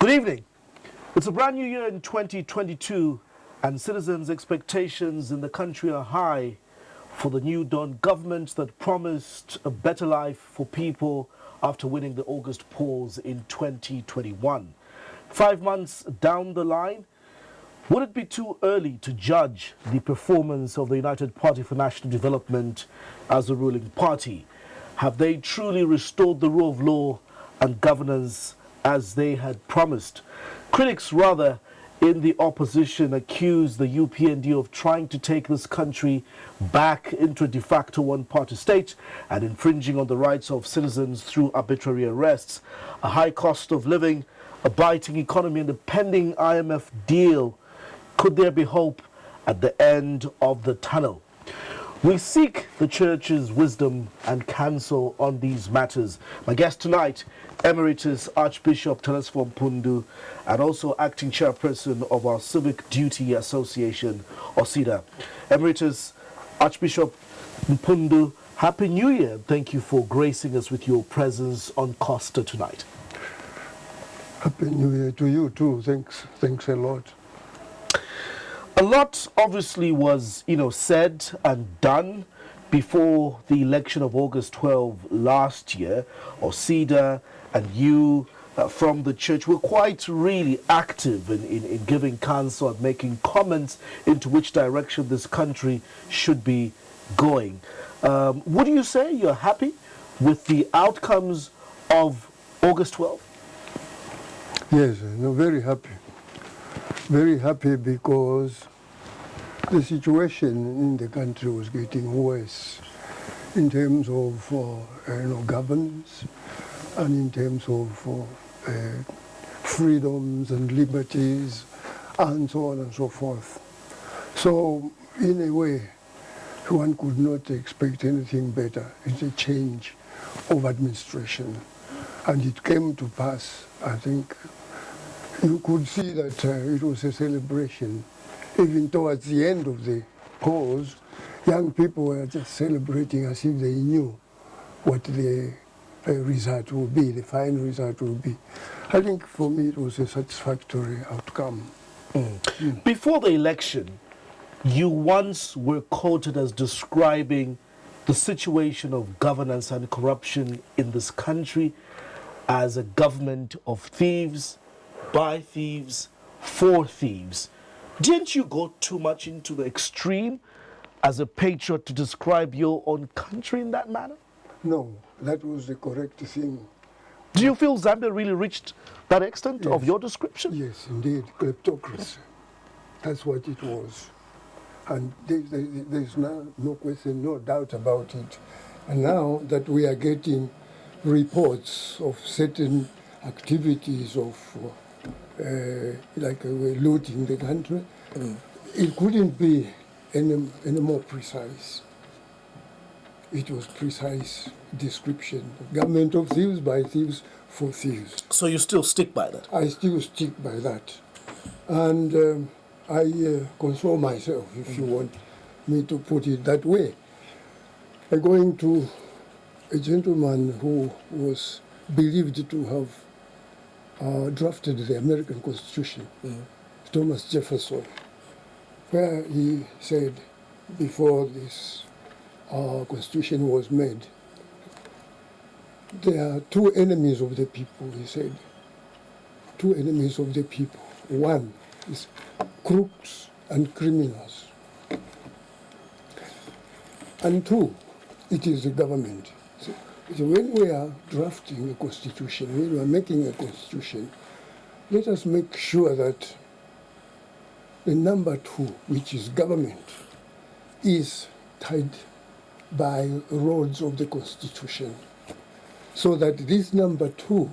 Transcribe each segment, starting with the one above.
Good evening. It's a brand new year in 2022, and citizens' expectations in the country are high for the new Dawn government that promised a better life for people after winning the August polls in 2021. 5 months down the line, would it be too early to judge the performance of the United Party for National Development as a ruling party? Have they truly restored the rule of law and governance as they had promised? Critics, rather, in the opposition accuse the UPND of trying to take this country back into a de facto one-party state and infringing on the rights of citizens through arbitrary arrests. A high cost of living, a biting economy, and a pending IMF deal. Could there be hope at the end of the tunnel? We seek the Church's wisdom and counsel on these matters. My guest tonight, Emeritus Archbishop Teresphore Mpundu, and also acting chairperson of our Civic Duty Association, OSIDA. Emeritus Archbishop Mpundu, Happy New Year. Thank you for gracing us with your presence on Costa tonight. Happy New Year to you too. Thanks a lot. A lot obviously was, said and done before the election of August 12 last year. OSIDA and you from the church were quite really active in giving counsel and making comments into which direction this country should be going. Would you say you're happy with the outcomes of August 12? Yes, very happy. Very happy because the situation in the country was getting worse in terms of governance and in terms of freedoms and liberties and so on and so forth. So in a way, one could not expect anything better. It's a change of administration. And it came to pass. I think you could see that it was a celebration. Even towards the end of the polls, young people were just celebrating as if they knew what the result will be, the final result will be. I think for me it was a satisfactory outcome. Before the election, you once were quoted as describing the situation of governance and corruption in this country as a government of thieves, by thieves, for thieves. Didn't you go too much into the extreme as a patriot to describe your own country in that manner? No, that was the correct thing. Do you feel Zambia really reached that extent of your description? Yes, indeed, kleptocracy. That's what it was. And there's no question, no doubt about it. And now that we are getting reports of certain activities of we're looting the country, it couldn't be any more precise. It was precise description. Government of thieves, by thieves, for thieves. So you still stick by that? I still stick by that. And I console myself, if you want me to put it that way, by going to a gentleman who was believed to have drafted the American Constitution, Thomas Jefferson, where he said before this Constitution was made, there are two enemies of the people, he said. Two enemies of the people. One is crooks and criminals. And two, it is the government. So when we are drafting a constitution, when we are making a constitution, let us make sure that the number two, which is government, is tied by rods of the constitution, so that this number two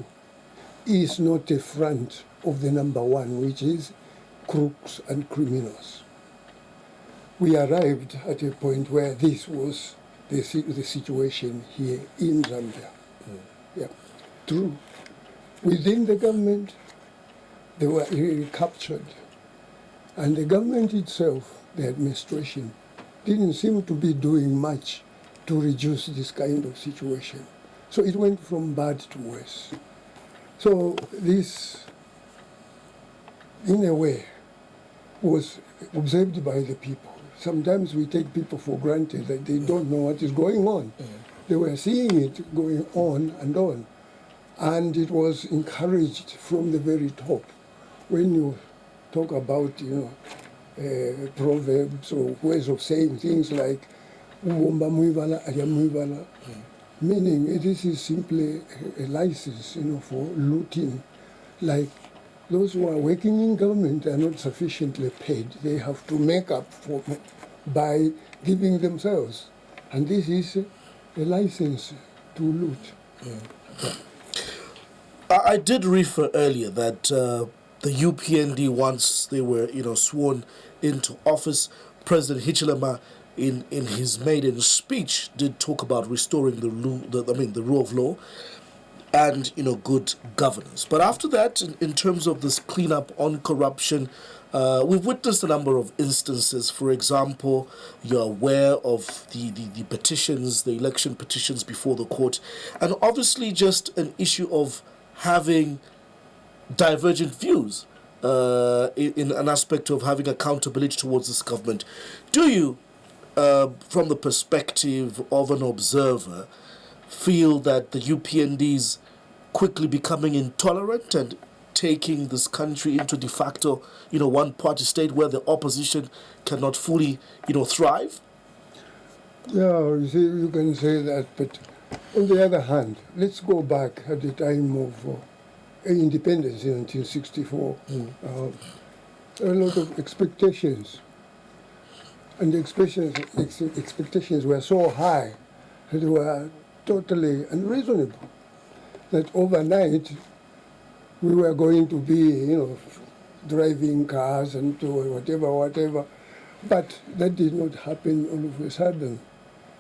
is not a front of the number one, which is crooks and criminals. We arrived at a point where this was the situation here in Zambia. Yeah, true. Within the government, they were really captured. And the government itself, the administration, didn't seem to be doing much to reduce this kind of situation. So it went from bad to worse. So this in a way, was observed by the people. Sometimes we take people for granted that they don't know what is going on. They were seeing it going on, and it was encouraged from the very top. When you talk about, proverbs or ways of saying things like "Uwomba muivala, aya muivala," meaning this is simply a license, for looting. Like those who are working in government are not sufficiently paid. They have to make up for by giving themselves, and this is a license to loot. I did refer earlier that the UPND, once they were, sworn into office, President Hichilema, in his maiden speech, did talk about restoring the rule of law and good governance. But after that, in terms of this cleanup on corruption, we've witnessed a number of instances. For example, you're aware of the petitions, the election petitions before the court, and obviously just an issue of having divergent views in an aspect of having accountability towards this government. Do you, from the perspective of an observer, feel that the UPNDs quickly becoming intolerant and taking this country into de facto, one-party state where the opposition cannot fully, thrive? Yeah, you can say that, but on the other hand, let's go back at the time of independence in 1964. There were a lot of expectations, and the expectations were so high that they were totally unreasonable, that overnight we were going to be, driving cars and whatever. But that did not happen all of a sudden.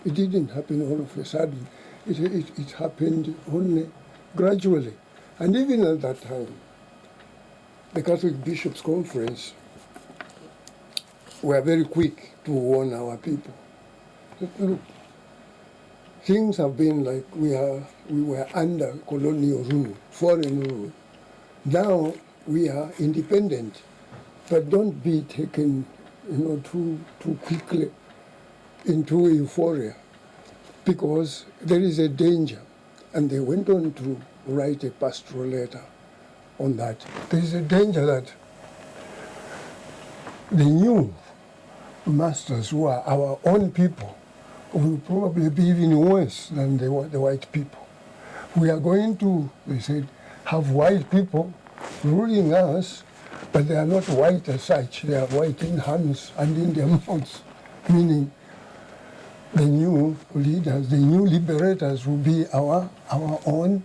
It didn't happen all of a sudden. It happened only gradually. And even at that time, the Catholic Bishops' Conference were very quick to warn our people. Look, things have been like we were under colonial rule, foreign rule. Now we are independent, but don't be taken, too quickly into euphoria, because there is a danger. And they went on to write a pastoral letter on that. There is a danger that the new masters, who are our own people, will probably be even worse than the white people. We are going to, they said, have white people ruling us, but they are not white as such. They are white in hands and in their mouths, meaning the new leaders, the new liberators will be our own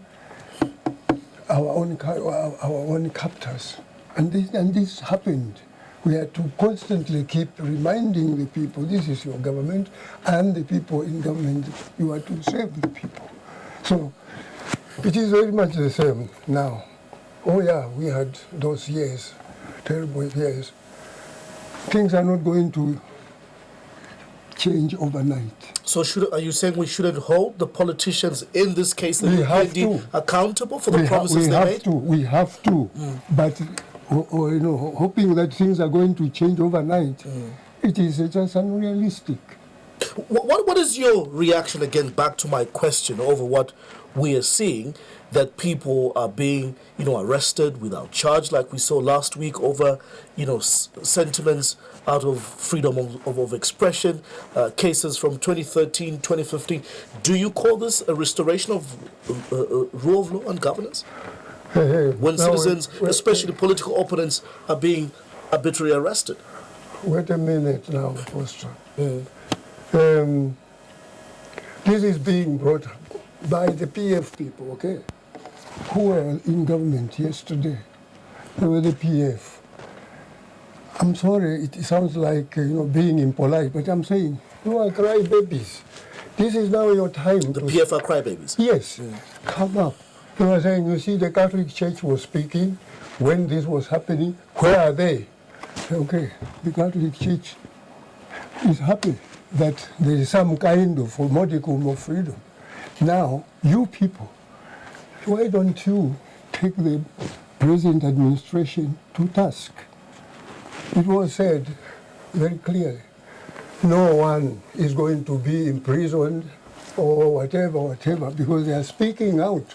captors. And this happened. We had to constantly keep reminding the people, this is your government, and the people in government, you are to serve the people. So it is very much the same now. Oh yeah, we had those years, terrible years. Things are not going to change overnight. So are you saying we shouldn't hold the politicians, in this case, the UPND, accountable for the promises they made? We have to. But hoping that things are going to change overnight, it is just unrealistic. What is your reaction, again, back to my question over what we are seeing, that people are being, arrested without charge, like we saw last week over, sentiments out of freedom of expression, cases from 2013, 2015. Do you call this a restoration of rule of law and governance? When citizens, especially political opponents, are being arbitrarily arrested? Wait a minute now, Costa. This is being brought up by the PF people, okay, who were in government yesterday. They were the PF. I'm sorry, it sounds like being impolite, but I'm saying, you are crybabies. This is now your time. The PF are crybabies? Yes. Come up. They were saying, you see, the Catholic Church was speaking when this was happening. Where are they? Okay, the Catholic Church is happy that there is some kind of a modicum of freedom. Now, you people, why don't you take the present administration to task? it was said very clearly, no one is going to be imprisoned or whatever, because they are speaking out.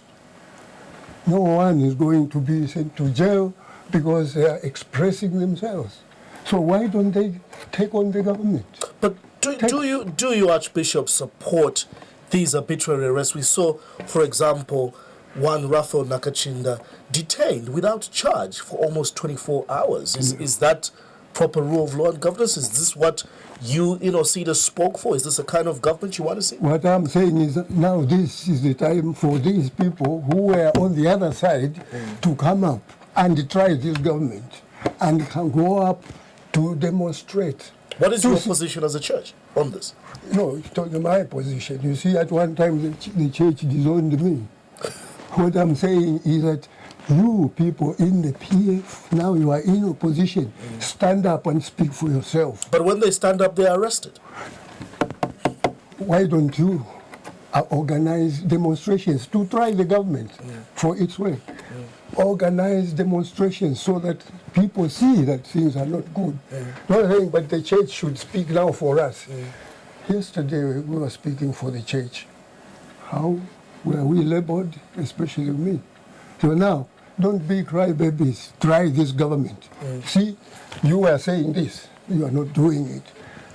No one is going to be sent to jail because they are expressing themselves. So why don't they take on the government? But do you, Archbishop, support these arbitrary arrests? We saw, for example, one Raphael Nakachinda detained without charge for almost 24 hours. Is that proper rule of law and governance? Is this what you CEDA spoke for? Is this the kind of government you want to see? What I'm saying is that now this is the time for these people who were on the other side to come up and try this government and can go up to demonstrate. What is your position as a church on this? No, it's talking my position. You see, at one time the church disowned me. What I'm saying is that you people in the PF, now you are in opposition. Stand up and speak for yourself. But when they stand up, they are arrested. Why don't you organize demonstrations to try the government for its way? Organize demonstrations so that people see that things are not good. Not saying, but the church should speak now for us. Yesterday we were speaking for the church. How were we labeled, especially me? So now, don't be crybabies. Try this government. See, you are saying this. You are not doing it.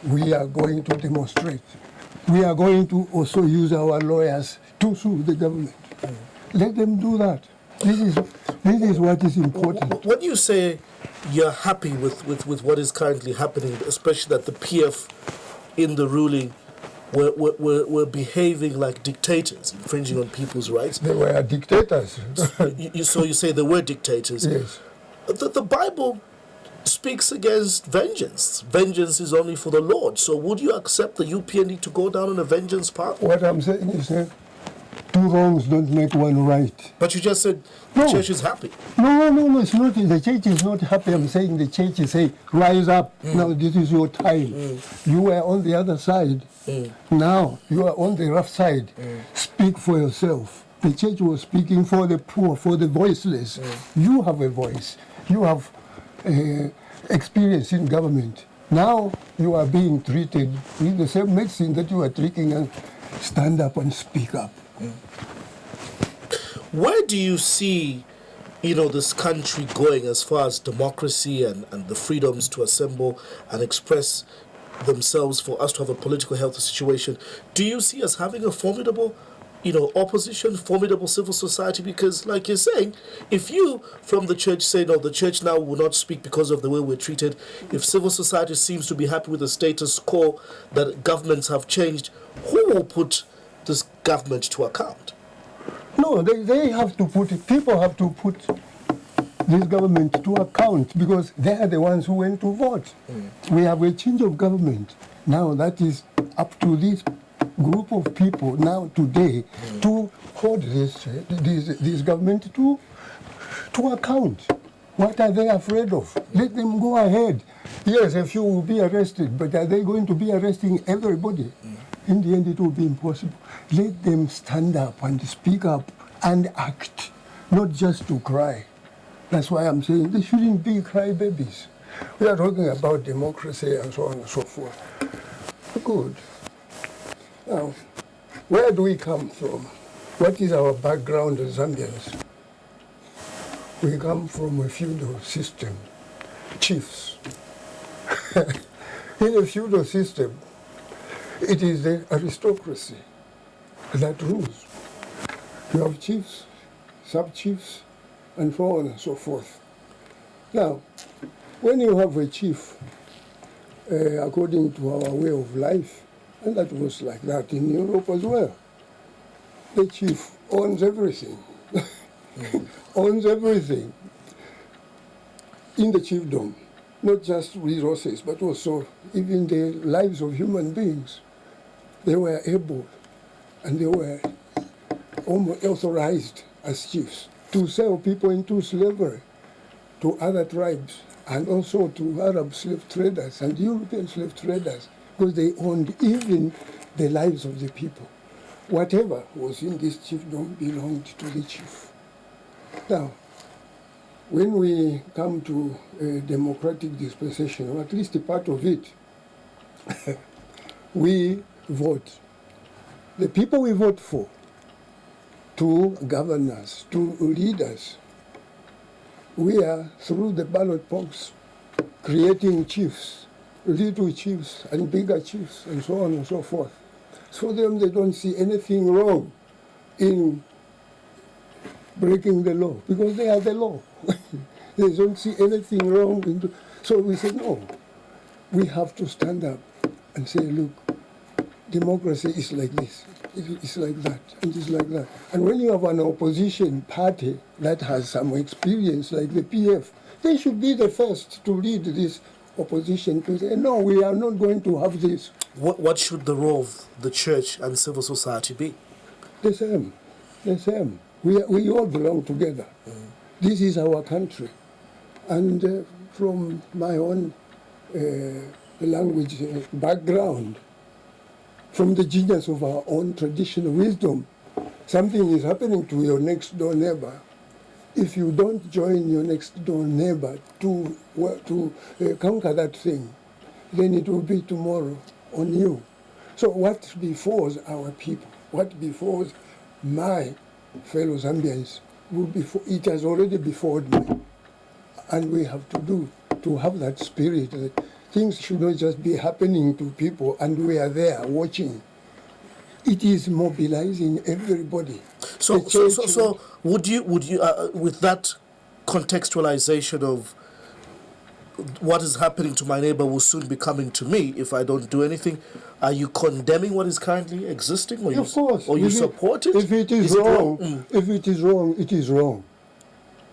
We are going to demonstrate. We are going to also use our lawyers to sue the government. Let them do that. This is what is important. When you say you're happy with what is currently happening, especially that the PF in the ruling were behaving like dictators, infringing on people's rights. They were dictators. So you say they were dictators. Yes. The Bible speaks against vengeance. Vengeance is only for the Lord. So would you accept the UPND to go down on a vengeance path? What I'm saying is that two wrongs don't make one right. But you just said the church is happy. No, it's not. The church is not happy. I'm saying the church is saying, rise up. Now this is your time. You were on the other side. Now you are on the rough side. Speak for yourself. The church was speaking for the poor, for the voiceless. You have a voice. You have experience in government. Now you are being treated with the same medicine that you are taking, and stand up and speak up. Where do you see, this country going as far as democracy and the freedoms to assemble and express themselves, for us to have a political health situation? Do you see us having a formidable, opposition, formidable civil society? Because, like you're saying, if you from the church say, no, the church now will not speak because of the way we're treated, if civil society seems to be happy with the status quo, that governments have changed, who will put this government to account? No, they have to people have to put this government to account, because they are the ones who went to vote. We have a change of government. Now that is up to this group of people now today to hold this government to account. What are they afraid of? Let them go ahead. Yes, a few will be arrested, but are they going to be arresting everybody? In the end, it will be impossible. Let them stand up and speak up and act, not just to cry. That's why I'm saying they shouldn't be crybabies. We are talking about democracy and so on and so forth. Good. Now, where do we come from? What is our background as Zambians? We come from a feudal system, chiefs. In a feudal system, it is the aristocracy that rules. You have chiefs, sub-chiefs, and so on and so forth. Now, when you have a chief, according to our way of life, and that was like that in Europe as well, the chief owns everything, owns everything in the chiefdom, not just resources, but also even the lives of human beings. They were able, and they were almost authorized as chiefs to sell people into slavery to other tribes, and also to Arab slave traders and European slave traders, because they owned even the lives of the people. Whatever was in this chiefdom belonged to the chief. Now, when we come to a democratic dispensation, or at least a part of it, we vote. The people we vote for to govern us, to lead us, we are, through the ballot box, creating chiefs, little chiefs and bigger chiefs, and so on and so forth. For them, they don't see anything wrong in breaking the law, because they are the law. They don't see anything wrong. So we say, no, we have to stand up and say, look, democracy is like this, it's like that, and it's like that. And when you have an opposition party that has some experience, like the PF, they should be the first to lead this opposition to say, no, we are not going to have this. What should the role of the church and civil society be? The same, the same. We all belong together. This is our country. And from my own language background, from the genius of our own traditional wisdom, something is happening to your next door neighbor. If you don't join your next door neighbor to conquer that thing, then it will be tomorrow on you. So what befalls our people, what befalls my fellow Zambians, it has already befallen me. And we have to have that spirit that things should not just be happening to people and we are there watching. It is mobilizing everybody. So would you with that contextualization of what is happening to my neighbor will soon be coming to me if I don't do anything, are you condemning what is currently existing, or of course, or you support it? If it is wrong, if it is wrong, it is wrong.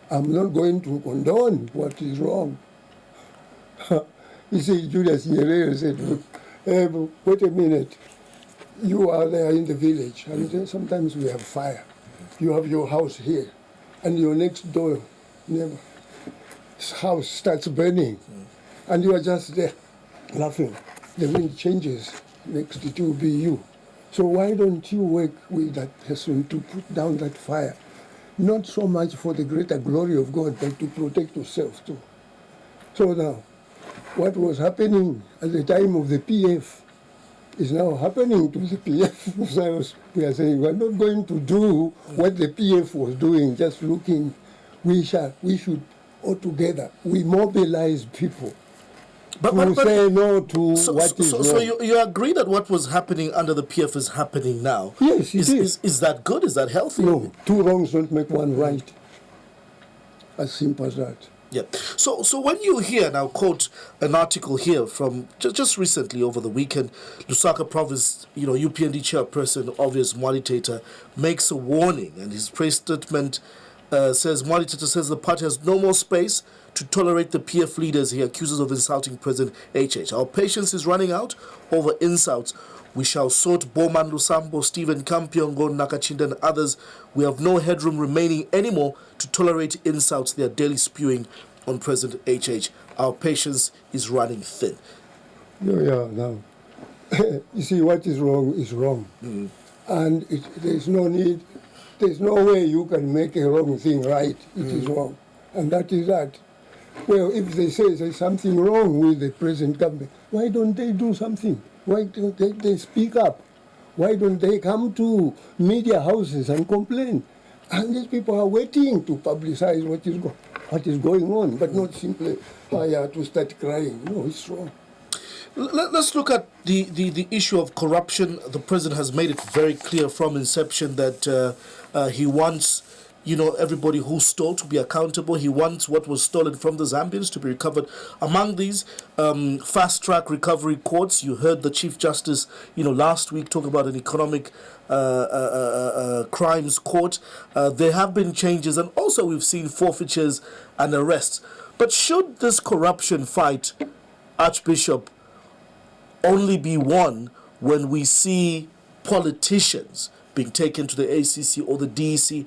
I'm not going to condone what is wrong. You see, Julius Nyerere said, hey, wait a minute. You are there in the village, and then sometimes we have fire. You have your house here, and your next door neighbor's house starts burning, and you are just there laughing. The wind changes, next it will be you. So why don't you work with that person to put down that fire? Not so much for the greater glory of God, but to protect yourself too. So now, what was happening at the time of the PF is now happening to the PF. So we are saying we're not going to do what the PF was doing, just looking. We should all together, we mobilize people to say no to what is wrong. So you agree that what was happening under the PF is happening now? Yes, it is. Is that good? Is that healthy? No, two wrongs don't make one right. As simple as that. Yeah. So when you hear, and I'll quote an article here from just recently over the weekend, Lusaka Province, UPND chairperson, obvious Mwali Teta, makes a warning, and his press statement says, Mwali Teta says the party has no more space to tolerate the PF leaders he accuses of insulting President HH. Our patience is running out over insults. We shall sort Bowman Lusambo, Stephen Kampiongo, Nakachinda, and others. We have no headroom remaining anymore to tolerate insults they are daily spewing on President HH. Our patience is running thin. No. You see, what is wrong is wrong. And there's no need, there's no way you can make a wrong thing right. It is wrong. And that is that. Well, if they say there's something wrong with the present government, why don't they do something? Why don't they speak up? Why don't they come to media houses and complain? And these people are waiting to publicize what is going on, but not simply to start crying. No, it's wrong. Let's look at the issue of corruption. The president has made it very clear from inception that he wants everybody who stole to be accountable. He wants what was stolen from the Zambians to be recovered. Among these, fast-track recovery courts. You heard the Chief Justice, last week talk about an economic crimes court. There have been changes, and also we've seen forfeitures and arrests. But should this corruption fight, Archbishop, only be won when we see politicians being taken to the ACC or the DEC?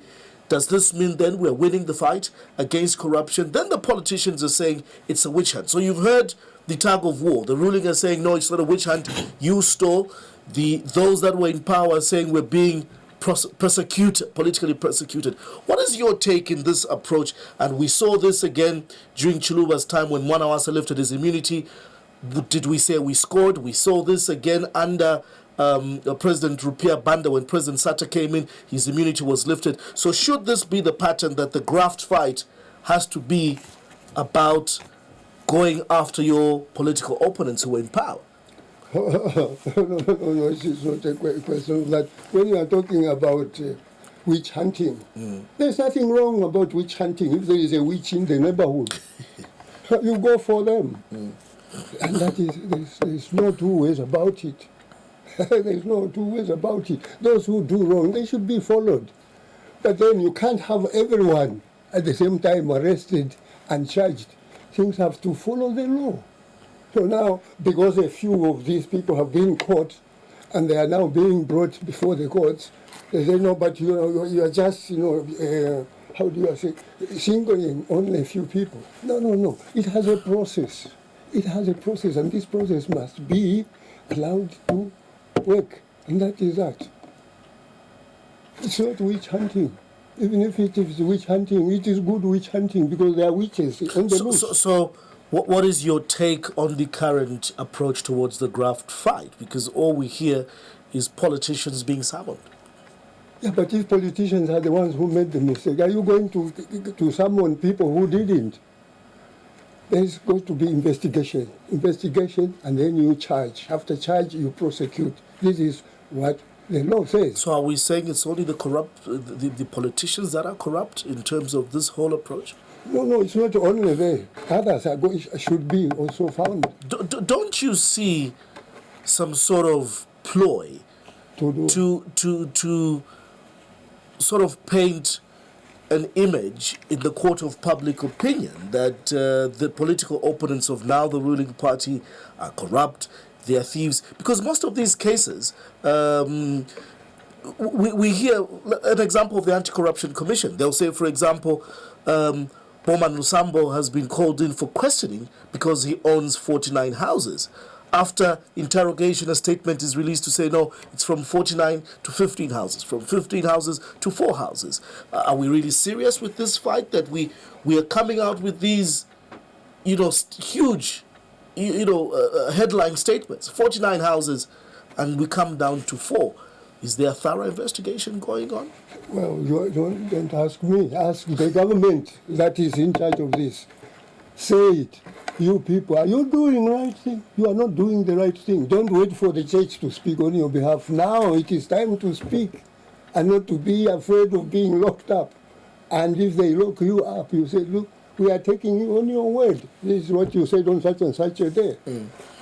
Does this mean then we're winning the fight against corruption? Then the politicians are saying it's a witch hunt. So you've heard the tug of war. The ruling are saying, no, it's not a witch hunt. You stole. Those that were in power are saying we're being persecuted, politically persecuted. What is your take in this approach? And we saw this again during Chiluba's time when Mwanawasa lifted his immunity. Did we say we scored? We saw this again under President Rupia Banda when President Sata came in. His immunity was lifted. So should this be the pattern that the graft fight has to be about going after your political opponents who are in power? No, it's not a question of that. When you are talking about witch hunting, there's nothing wrong about witch hunting. If there is a witch in the neighborhood, you go for them. And that is, there's no two ways about it. There's no two ways about it. Those who do wrong, they should be followed. But then you can't have everyone at the same time arrested and charged. Things have to follow the law. So now, because a few of these people have been caught and they are now being brought before the courts, they say, no, but you are just, how do I say, singling only a few people. No. It has a process. It has a process, and this process must be allowed to work, and that is that. It's not witch hunting. Even if it is witch hunting, it is good witch hunting because there are witches on the loose. So what is your take on the current approach towards the graft fight? Because all we hear is politicians being summoned. Yeah, but if politicians are the ones who made the mistake, are you going to summon people who didn't? There's going to be investigation, and then you charge. After charge, you prosecute. This is what the law says. So are we saying it's only the corrupt, the politicians that are corrupt in terms of this whole approach? No, it's not only they. Others should be also found. Don't you see some sort of ploy to sort of paint an image in the court of public opinion that the political opponents of now the ruling party are corrupt, they are thieves? Because most of these cases, we hear an example of the Anti-Corruption Commission. They'll say, for example, Boman Lusambo has been called in for questioning because he owns 49 houses. After interrogation, a statement is released to say, no, it's from 49 to 15 houses, from 15 houses to 4 houses. Are we really serious with this fight that we are coming out with these, huge, headline statements, 49 houses, and we come down to 4? Is there a thorough investigation going on? Well, you don't ask me. Ask the government that is in charge of this. Say it. You people, are you doing the right thing? You are not doing the right thing. Don't wait for the church to speak on your behalf. Now it is time to speak and not to be afraid of being locked up. And if they lock you up, you say, look, we are taking you on your word. This is what you said on such and such a day.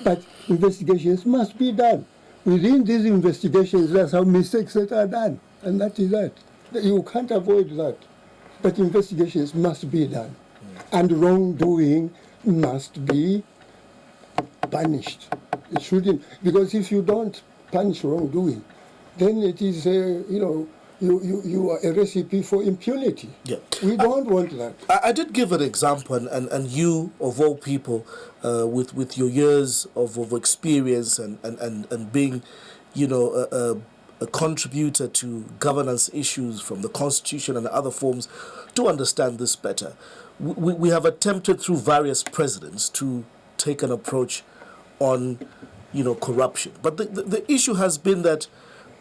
But investigations must be done. Within these investigations, there are some mistakes that are done. And that is that. You can't avoid that. But investigations must be done. And wrongdoing must be punished. It shouldn't, because if you don't punish wrongdoing, then it is, you are a recipe for impunity. Yeah. We don't want that. I did give an example, and you, of all people, with your years of experience and being, a contributor to governance issues from the Constitution and other forms, to understand this better. We have attempted through various presidents to take an approach on, corruption. But the issue has been that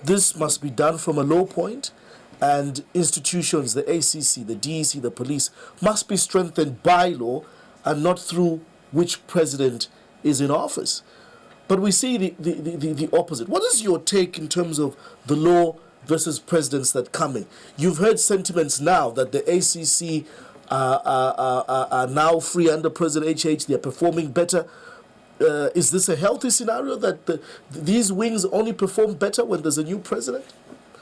this must be done from a low point, and institutions, the ACC, the DEC, the police, must be strengthened by law and not through which president is in office. But we see the opposite. What is your take in terms of the law versus presidents that come in? You've heard sentiments now that the ACC are now free under President HH. They're performing better. Is this a healthy scenario that these wings only perform better when there's a new president?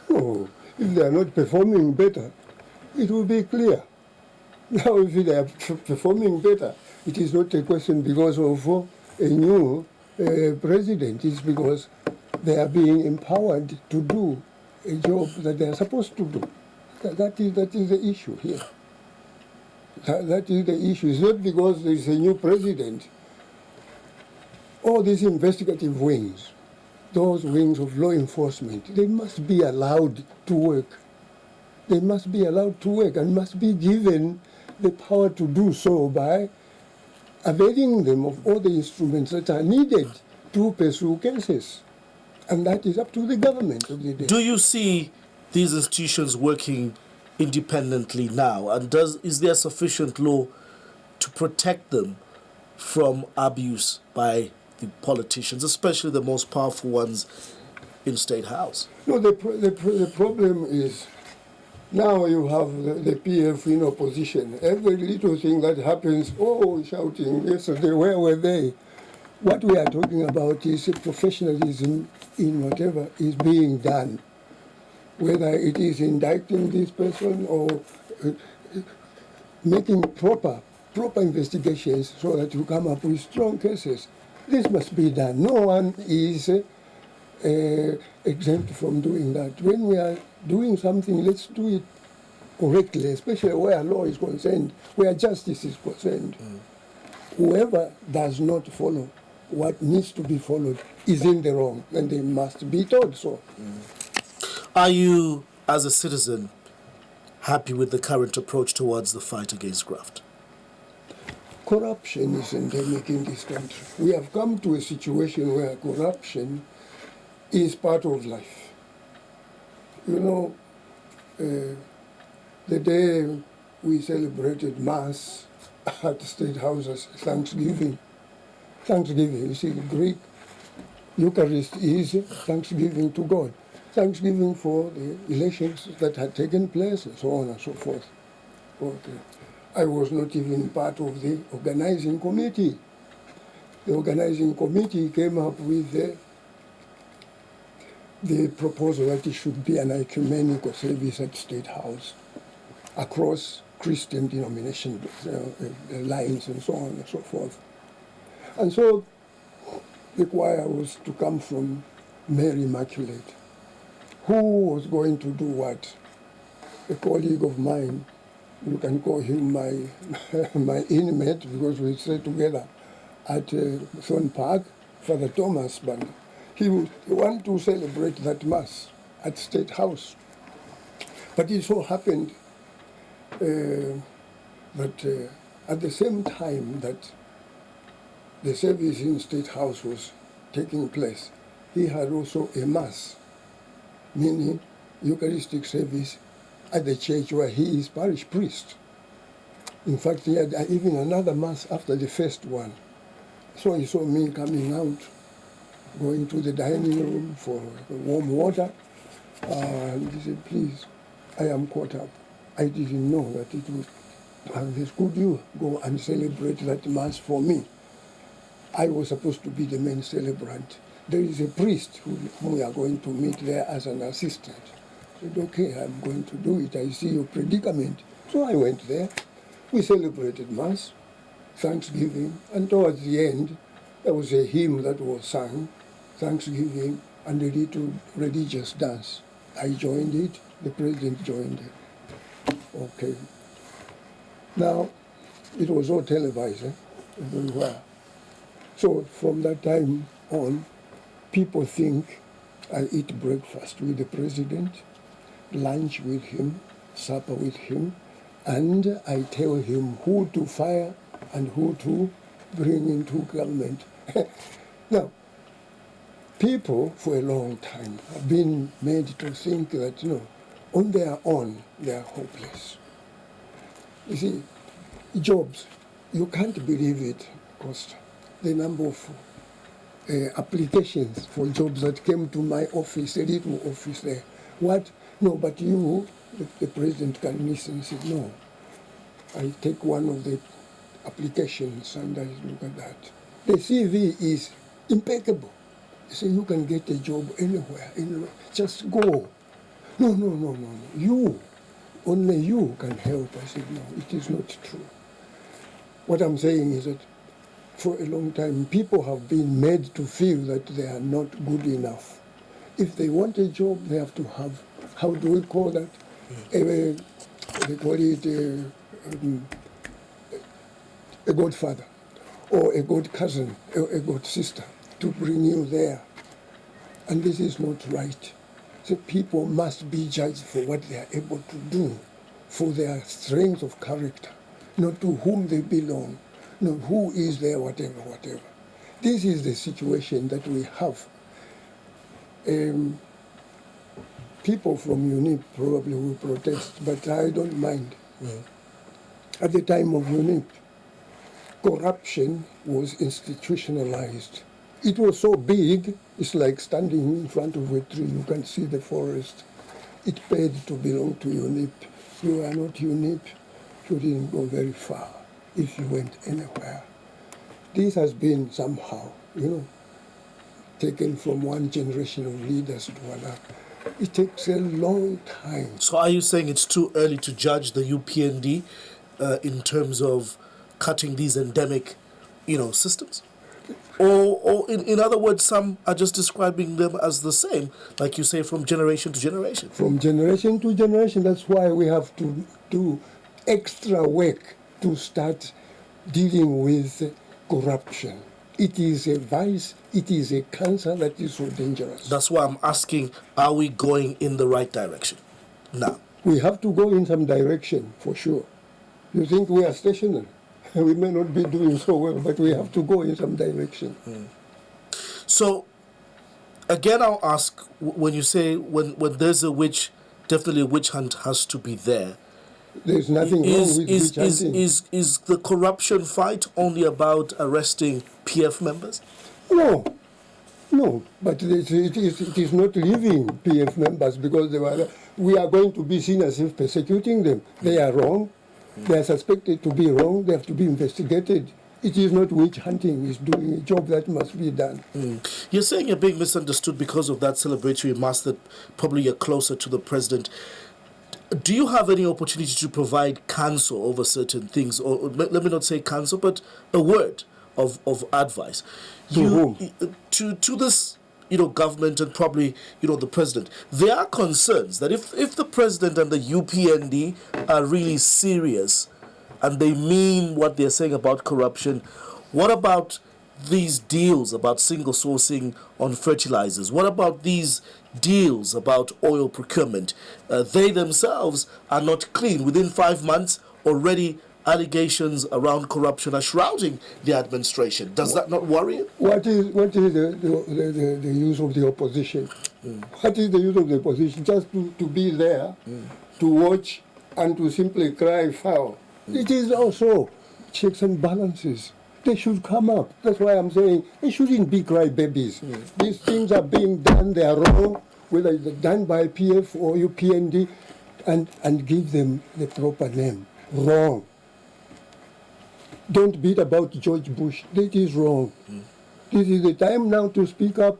Oh, if they are not performing better, it will be clear. Now, if they are performing better, it is not a question because of a new president. It's because they are being empowered to do a job that they are supposed to do. That is the issue here. That is the issue. It's not because there is a new president. All these investigative wings, those wings of law enforcement, they must be allowed to work. They must be allowed to work and must be given the power to do so by availing them of all the instruments that are needed to pursue cases. And that is up to the government of the day. Do you see these institutions working independently now? And is there sufficient law to protect them from abuse by the politicians, especially the most powerful ones in State House? No, the problem is now you have the PF in opposition. Every little thing that happens, oh, shouting, yesterday, where were they? What we are talking about is professionalism in whatever is being done, whether it is indicting this person or making proper investigations so that you come up with strong cases. This must be done. No one is exempt from doing that. When we are doing something, let's do it correctly, especially where law is concerned, where justice is concerned. Whoever does not follow what needs to be followed is in the wrong, and they must be told so. Are you, as a citizen, happy with the current approach towards the fight against graft? Corruption is endemic in this country. We have come to a situation where corruption is part of life. You know, the day we celebrated Mass at the State House as Thanksgiving, you see, Greek Eucharist is thanksgiving to God. Thanksgiving for the elections that had taken place and so on and so forth. Okay. I was not even part of the organizing committee. The organizing committee came up with the proposal that it should be an ecumenical service at State House across Christian denomination lines and so on and so forth. And so the choir was to come from Mary Immaculate. Who was going to do what? A colleague of mine, you can call him my inmate because we stayed together at Thorn Park, Father Thomas Banda. He wanted to celebrate that Mass at State House. But it so happened that at the same time that the service in State House was taking place, he had also a Mass, meaning Eucharistic service at the church where he is parish priest. In fact, he had even another Mass after the first one. So he saw me coming out, going to the dining room for warm water, and he said, please, I am caught up. I didn't know that it would. And he said, could you go and celebrate that Mass for me? I was supposed to be the main celebrant. There is a priest whom we are going to meet there as an assistant. I said, okay, I'm going to do it. I see your predicament. So I went there. We celebrated Mass, Thanksgiving, and towards the end, there was a hymn that was sung, Thanksgiving, and a little religious dance. I joined it, the president joined it. Okay. Now, it was all televised, everywhere. So from that time on, people think I eat breakfast with the president, lunch with him, supper with him, and I tell him who to fire and who to bring into government. Now, people for a long time have been made to think that, you know, on their own, they are hopeless. You see, jobs, you can't believe it, Costa. The number of applications for jobs that came to my office, a little office there. What? No, but you, the president can listen. He said, no. I take one of the applications and I look at that. The CV is impeccable. You say, you can get a job anywhere. Just go. No. You, only you can help. I said, no, it is not true. What I'm saying is that for a long time, people have been made to feel that they are not good enough. If they want a job, they have to have, how do we call that? They call it a godfather, or a god cousin, or a god sister, to bring you there. And this is not right. So people must be judged for what they are able to do, for their strength of character, not to whom they belong, not who is there, whatever, whatever. This is the situation that we have. People from UNIP probably will protest, but I don't mind. At the time of UNIP, corruption was institutionalized. It was so big, it's like standing in front of a tree, you can see the forest. It paid to belong to UNIP. You are not UNIP, you didn't go very far if you went anywhere. This has been somehow, taken from one generation of leaders to another. It takes a long time. So are you saying it's too early to judge the UPND in terms of cutting these endemic, systems? Or in other words, some are just describing them as the same, like you say, from generation to generation. From generation to generation, that's why we have to do extra work to start dealing with corruption. It is a vice, it is a cancer that is so dangerous. That's why I'm asking, are we going in the right direction now? We have to go in some direction, for sure. You think we are stationary? We may not be doing so well, but we have to go in some direction. So, again, I'll ask, when you say, when there's a witch, definitely a witch hunt has to be there. There's nothing wrong with witch hunting. Is the corruption fight only about arresting PF members? No, but it is not leaving PF members because we are going to be seen as if persecuting them. They are wrong. They are suspected to be wrong. They have to be investigated. It is not witch hunting. It's doing a job that must be done. You're saying you're being misunderstood because of that celebratory mass that probably you're closer to the president. Do you have any opportunity to provide counsel over certain things? Or let me not say counsel, but a word of advice. To whom? To this government and probably, the president. There are concerns that if the president and the UPND are really serious and they mean what they're saying about corruption, what about these deals about single sourcing on fertilizers? What about these deals about oil procurement? They themselves are not clean. Within 5 months, already allegations around corruption are shrouding the administration. Does that not worry you? What is the use of the opposition? What is the use of the opposition? Just to be there, to watch, and to simply cry foul. It is also checks and balances. They should come up. That's why I'm saying they shouldn't be crybabies. These things are being done, they are wrong, whether they're done by PF or UPND, and give them the proper name. Wrong. Don't beat about George Bush. That is wrong. This is the time now to speak up,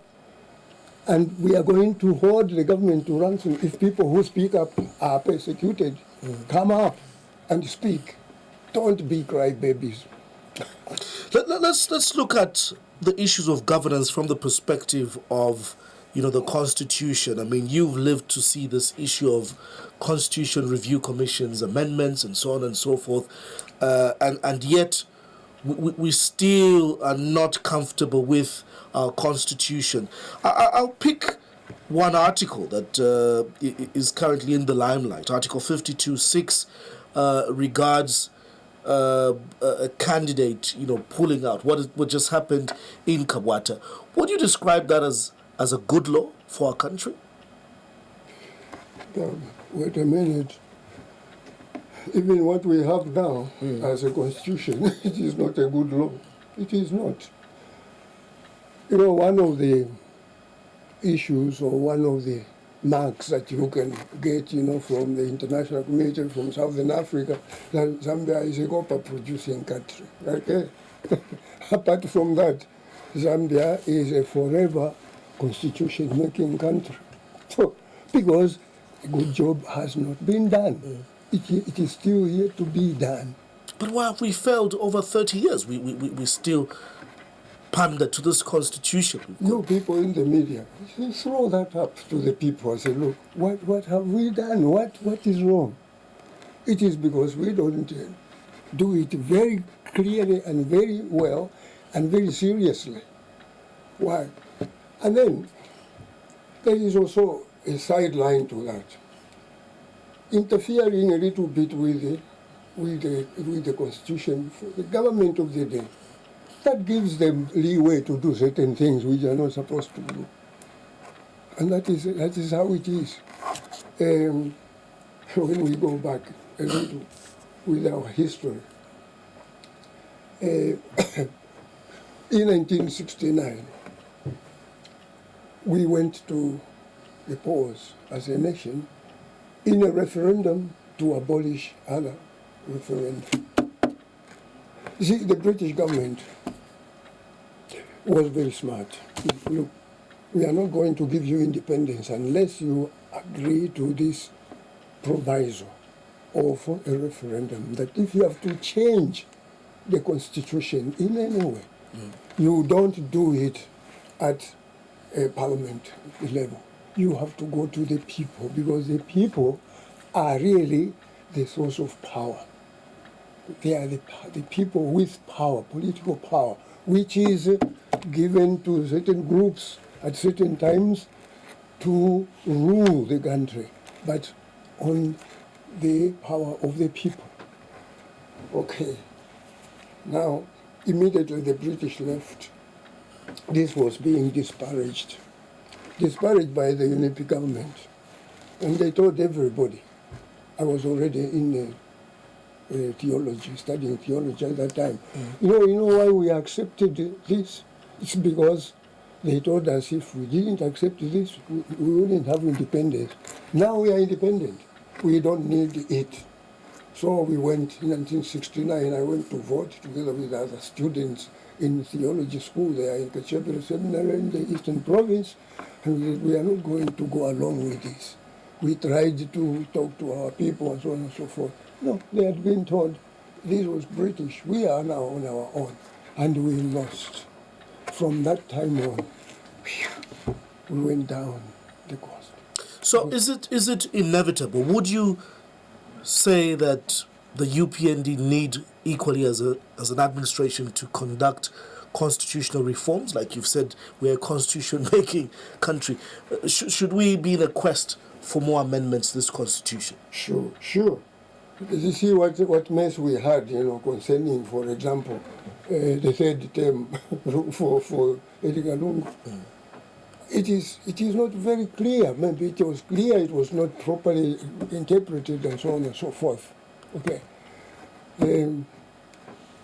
and we are going to hold the government to ransom if people who speak up are persecuted. Come up and speak. Don't be crybabies. Let's look at the issues of governance from the perspective of the Constitution. I mean, you've lived to see this issue of Constitution Review Commission's amendments and so on and so forth, and yet we still are not comfortable with our Constitution. I'll pick one article that is currently in the limelight. Article 52.6 regards a candidate, pulling out. What just happened in Kabwata? Would you describe that as a good law for our country? Wait a minute. Even what we have now as a constitution, it is not a good law. It is not. One of the issues or one of the marks that you can get, from the international community, from Southern Africa, that Zambia is a copper-producing country. Okay? Apart from that, Zambia is a forever constitution-making country. So, because a good job has not been done. It is still yet to be done. But why have we failed over 30 years? We still pander to this constitution. You people in the media, you throw that up to the people and say, look, what have we done? What is wrong? It is because we don't do it very clearly and very well and very seriously. Why? And then there is also a sideline to that. Interfering a little bit with the constitution for the government of the day, that gives them leeway to do certain things which are not supposed to do. And that is how it is. When we go back a little with our history, in 1969, we went to the polls as a nation in a referendum to abolish other referendum. You see, the British government was very smart. Look, we are not going to give you independence unless you agree to this proviso of a referendum, that if you have to change the constitution in any way, you don't do it at a parliament level. You have to go to the people, because the people are really the source of power. They are the people with power, political power, which is given to certain groups at certain times to rule the country, but on the power of the people. Okay. Now, immediately the British left. This was being disparaged by the UNIP government. And they told everybody. I was already in theology, studying theology at that time. You know why we accepted this? It's because they told us if we didn't accept this, we wouldn't have independence. Now we are independent. We don't need it. So we went in 1969, I went to vote together with other students in theology school there in Kachepere Seminary in the Eastern Province, and we are not going to go along with this. We tried to talk to our people and so on and so forth. No, they had been told this was British. We are now on our own, and we lost. From that time on, we went down the coast. So is it inevitable? Would you say that the UPND need equally as an administration to conduct constitutional reforms? Like you've said, we're a constitution-making country. Should we be in a quest for more amendments to this constitution? Sure. You see what mess we had, concerning, for example, the third term for Edgar Lungu. It is not very clear. Maybe it was clear, it was not properly interpreted, and so on and so forth. Okay.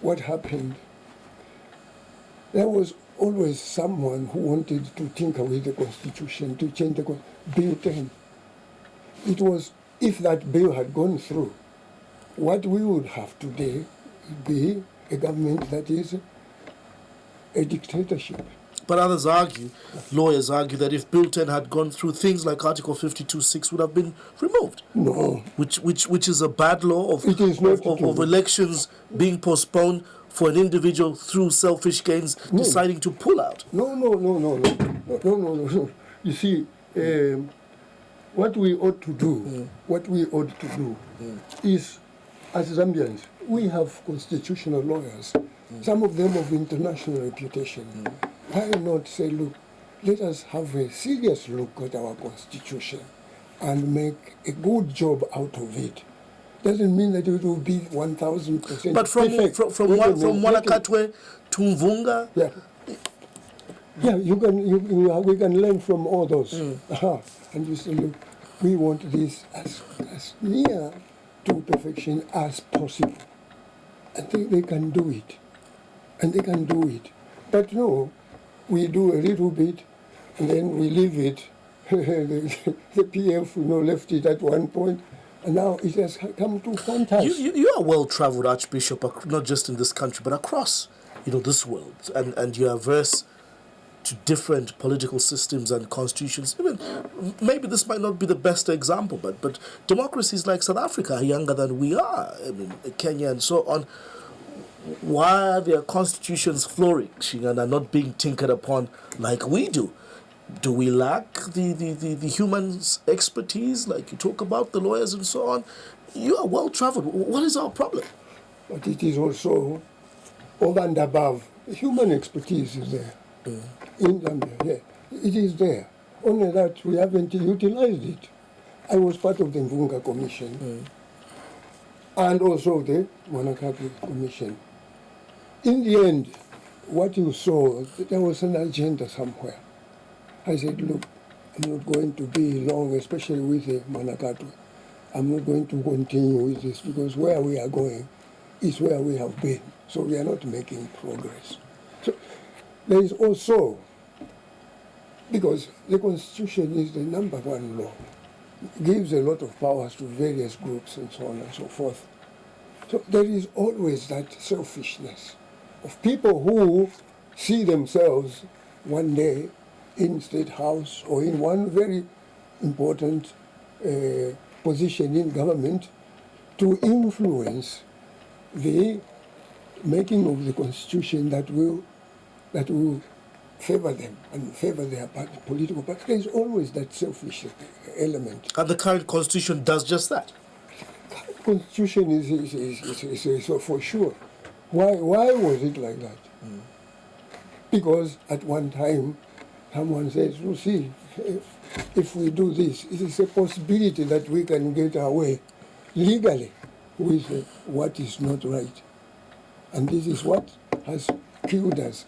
What happened? There was always someone who wanted to tinker with the Constitution, to change the Bill 10. It was, if that bill had gone through, what we would have today would be a government that is a dictatorship. But others argue, lawyers argue, that if Bill 10 had gone through, things like Article 52.6 would have been removed. No. Which is a bad law of elections being postponed for an individual through selfish gains deciding to pull out. No. You see, what we ought to do, is, as Zambians, we have constitutional lawyers, some of them of international reputation. Why not say, look, let us have a serious look at our constitution and make a good job out of it. Doesn't mean that it will be 1,000%. But from Wanakatwe to Mvunga? Yeah, we can learn from all those. And you say, look, we want this as near to perfection as possible. I think they can do it. But no, we do a little bit, and then we leave it. The PF, left it at one point, and now it has come to haunt us. You are a well-traveled Archbishop, not just in this country, but across, this world, and you are versed to different political systems and constitutions. Even maybe this might not be the best example, but democracies like South Africa are younger than we are. Kenya and so on. Why are their constitutions flourishing and are not being tinkered upon like we do? Do we lack the human expertise, like you talk about, the lawyers and so on? You are well-traveled. What is our problem? But it is also over and above. Human expertise is there. In Zambia, it is there. Only that we haven't utilized it. I was part of the Mvunga Commission and also the Monarchy Commission. In the end, what you saw, there was an agenda somewhere. I said, look, I'm not going to be long, especially with the Manakato. I'm not going to continue with this because where we are going is where we have been. So we are not making progress. So there is also, because the Constitution is the number one law, gives a lot of powers to various groups and so on and so forth. So there is always that selfishness of people who see themselves one day in State House or in one very important position in government to influence the making of the Constitution that will favor them and favor their political party. There is always that selfish element. And the current Constitution does just that. Constitution is for sure. Why was it like that? Because at one time, someone says, you see, if we do this, it is a possibility that we can get away legally with what is not right. And this is what has killed us.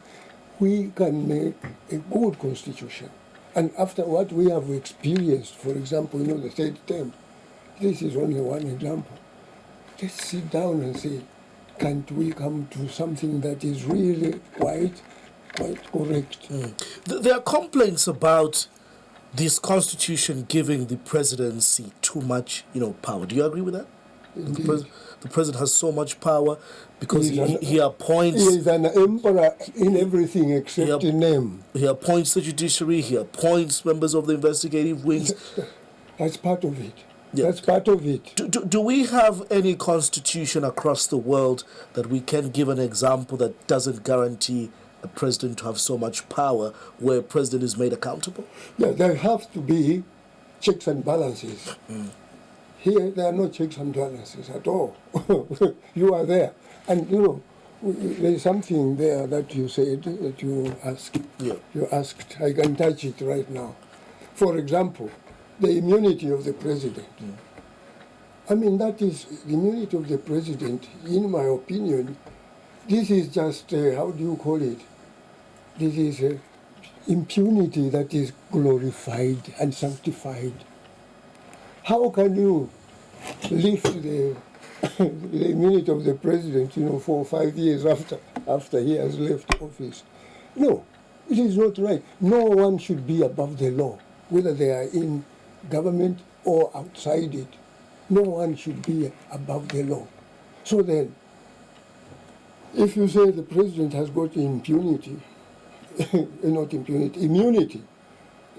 We can make a good constitution. And after what we have experienced, for example, the third term, this is only one example. Let's sit down and say, can't we come to something that is really quite correct? There are complaints about this constitution giving the presidency too much, power. Do you agree with that? The president has so much power because he appoints... He is an emperor in everything except in name. He appoints the judiciary, he appoints members of the investigative wings. That's part of it. Yeah. That's part of it. Do we have any constitution across the world that we can give an example that doesn't guarantee a president to have so much power, where a president is made accountable? Yeah, there have to be checks and balances. Here, there are no checks and balances at all. You are there. And, there is something there that you said, that you asked. Yeah. You asked. I can touch it right now. For example, the immunity of the president. I mean, that is the immunity of the president, in my opinion. This is just, how do you call it? This is impunity that is glorified and sanctified. How can you lift the immunity of the president, 4 or 5 years after he has left office? No, it is not right. No one should be above the law, whether they are in government or outside it. No one should be above the law. So then, if you say the president has got impunity, not impunity, immunity,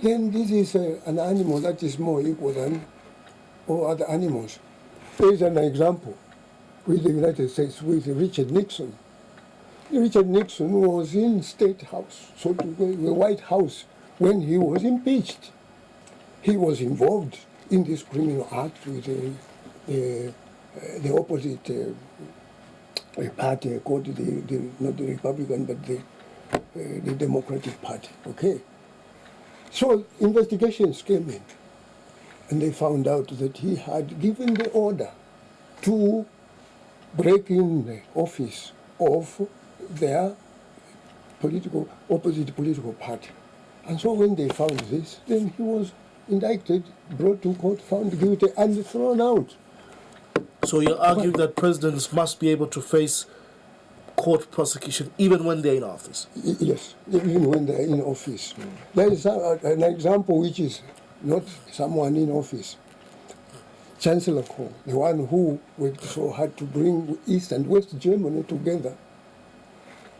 then this is an animal that is more equal than all other animals. There is an example with the United States, with Richard Nixon. Richard Nixon was in State House, so to the White House, when he was impeached. He was involved in this criminal act with the opposite party, called not the Republican, but the Democratic Party. Okay. So investigations came in, and they found out that he had given the order to break in the office of their opposite political party. And so when they found this, then he was indicted, brought to court, found guilty, and thrown out. So you're arguing that presidents must be able to face court prosecution even when they're in office? Yes, even when they're in office. There is an example which is not someone in office. Chancellor Kohl, the one who worked so hard to bring East and West Germany together,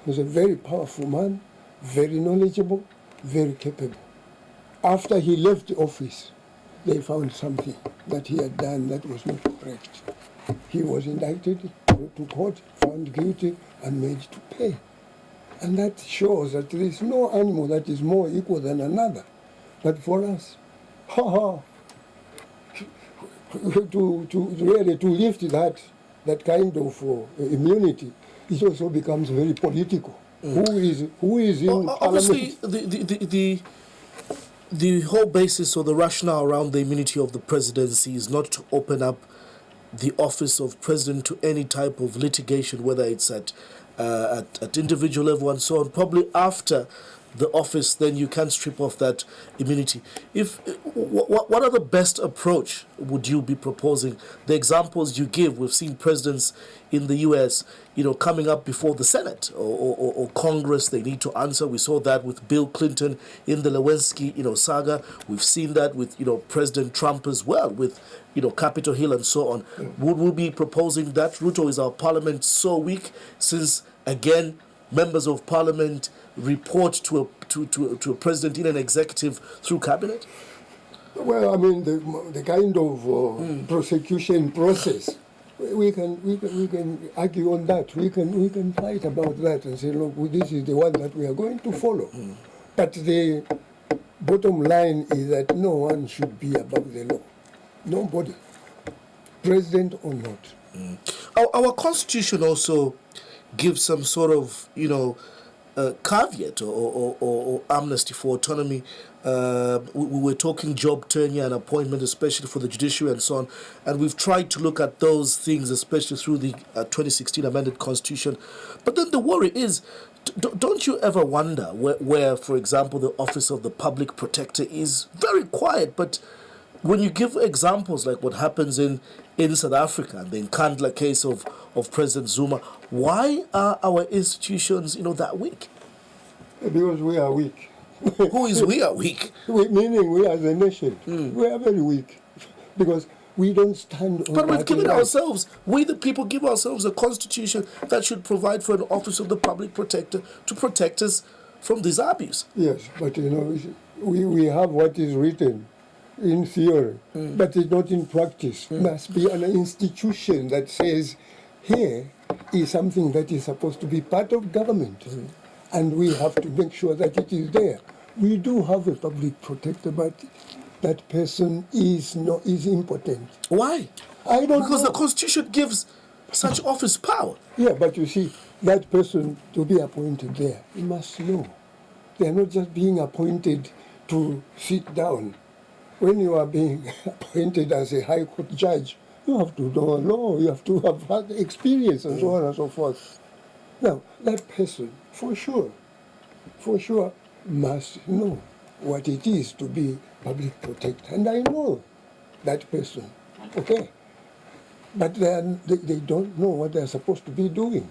was a very powerful man, very knowledgeable, very capable. After he left the office, they found something that he had done that was not correct. He was indicted, brought to court, found guilty, and made to pay. And that shows that there is no animal that is more equal than another. But for us, to lift that kind of immunity, it also becomes very political. Who is in obviously, parliament? the whole basis or the rationale around the immunity of the presidency is not to open up the office of president to any type of litigation, whether it's at individual level and so on. Probably after the office, then you can strip off that immunity. What are the best approach would you be proposing? The examples you give, we've seen presidents in the U.S., coming up before the Senate or Congress. They need to answer. We saw that with Bill Clinton in the Lewinsky, saga. We've seen that with, President Trump as well, with, Capitol Hill and so on. Would we be proposing that route, or is our parliament so weak since, again, members of parliament report to a president in an executive through cabinet? Well, I mean, the kind of prosecution process, we can argue on that. We can fight about that and say, look, this is the one that we are going to follow. But the bottom line is that no one should be above the law. Nobody, president or not. Our constitution also gives some sort of, caveat or amnesty for autonomy. We were talking job tenure and appointment, especially for the judiciary and so on. And we've tried to look at those things, especially through the 2016 amended constitution. But then the worry is, don't you ever wonder where, for example, the office of the public protector is very quiet, but when you give examples like what happens in South Africa, the Nkandla case of President Zuma, why are our institutions, that weak? Because we are weak. Who is we are weak? Meaning we as a nation. We are very weak. Because we don't stand on. But we've given ourselves, we the people give ourselves a constitution that should provide for an office of the public protector to protect us from this abuse. Yes, but we have what is written in theory, but it's not in practice. Must be an institution that says, here is something that is supposed to be part of government, and we have to make sure that it is there. We do have a public protector, but that person is impotent. Why? I don't know. Because the Constitution gives such office power. Yeah, but you see, that person to be appointed there, you must know. They are not just being appointed to sit down. When you are being appointed as a High Court judge, you have to know law, you have to have had experience and so on and so forth. Now, that person, for sure, must know what it is to be public protector. And I know that person, okay? But they don't know what they're supposed to be doing.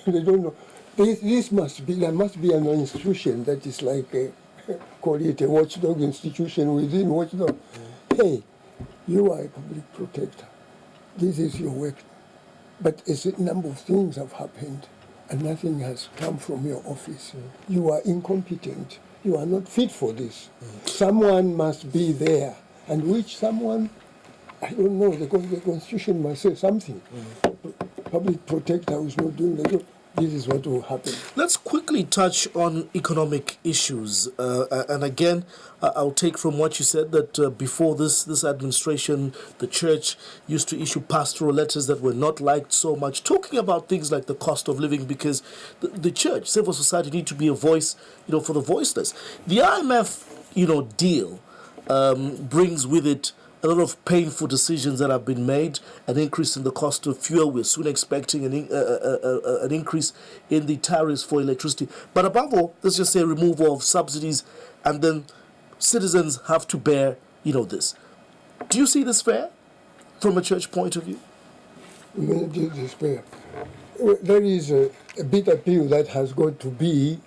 They don't know. There must be an institution that is like call it a watchdog institution within watchdog. Hey, you are a public protector. This is your work. But a certain number of things have happened and nothing has come from your office. You are incompetent. You are not fit for this. Someone must be there. And which someone, I don't know, the Constitution must say something. Public protector who is not doing the job. This is what will happen. Let's quickly touch on economic issues. And again, I'll take from what you said that before this administration, the church used to issue pastoral letters that were not liked so much, talking about things like the cost of living, because the church, civil society, need to be a voice, for the voiceless. The IMF, deal brings with it a lot of painful decisions that have been made, an increase in the cost of fuel. We're soon expecting an increase in the tariffs for electricity. But above all, let's just say removal of subsidies, and then citizens have to bear, this. Do you see this fair from a church point of view? This is fair. There is a bitter pill that has got to be,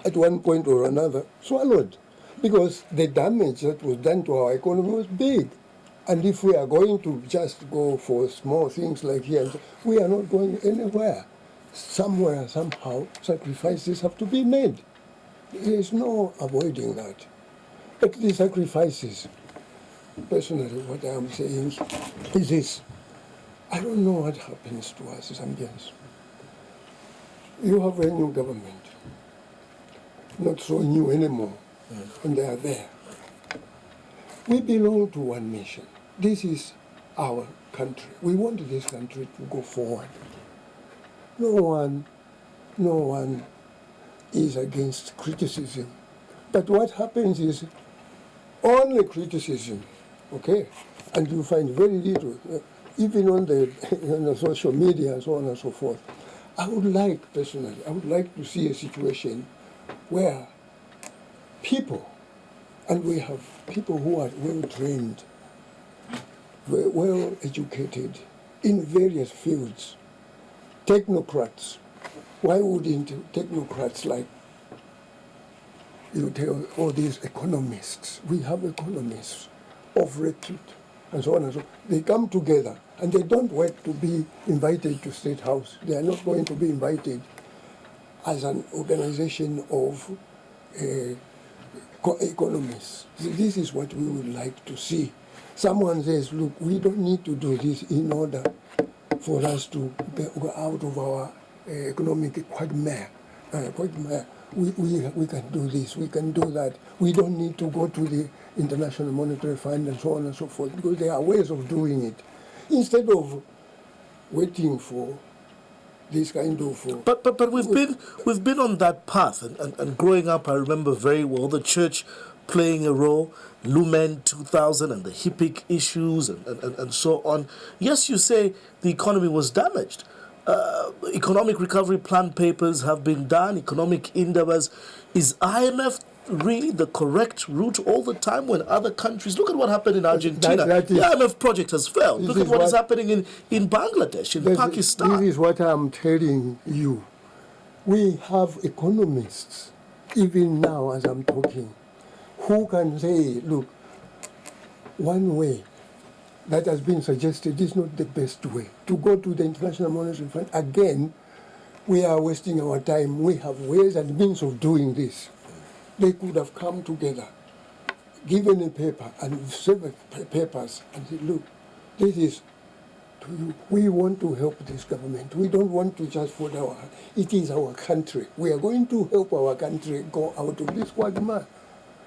at one point or another, swallowed. Because the damage that was done to our economy was big. And if we are going to just go for small things like here, we are not going anywhere. Somewhere, somehow, sacrifices have to be made. There is no avoiding that. But the sacrifices, personally, what I am saying is this. I don't know what happens to us Zambians. You have a new government, not so new anymore. And they are there. We belong to one nation. This is our country. We want this country to go forward. No one is against criticism But what happens is only criticism, okay? And you find very little, even on the social media and so on and so forth. I would like, personally, I would like to see a situation where people, and we have people who are well trained, well educated in various fields, technocrats. Why wouldn't technocrats like, you tell all these economists, we have economists of repute, and so on and so on. They come together and they don't wait to be invited to State House. They are not going to be invited as an organization of economists. This is what we would like to see. Someone says, look, we don't need to do this in order for us to go out of our economic quagmire. We can do this, we can do that. We don't need to go to the International Monetary Fund and so on and so forth, because there are ways of doing it. Instead of waiting for this kind of... But we've been on that path, and growing up, I remember very well the church playing a role, Lumen 2000 and the HIPIC issues and so on. Yes, you say the economy was damaged. Economic recovery plan papers have been done, economic endeavors. Is IMF really the correct route all the time when other countries... Look at what happened in Argentina. The IMF project has failed. Look at what is happening in Bangladesh, in Pakistan. This is what I'm telling you. We have economists, even now as I'm talking, who can say, look, one way that has been suggested is not the best way. To go to the International Monetary Fund, again, we are wasting our time. We have ways and means of doing this. They could have come together, given a paper and several papers and said, look, this is to you. We want to help this government. We don't want to just fold our hand. It is our country. We are going to help our country go out of this quagmire.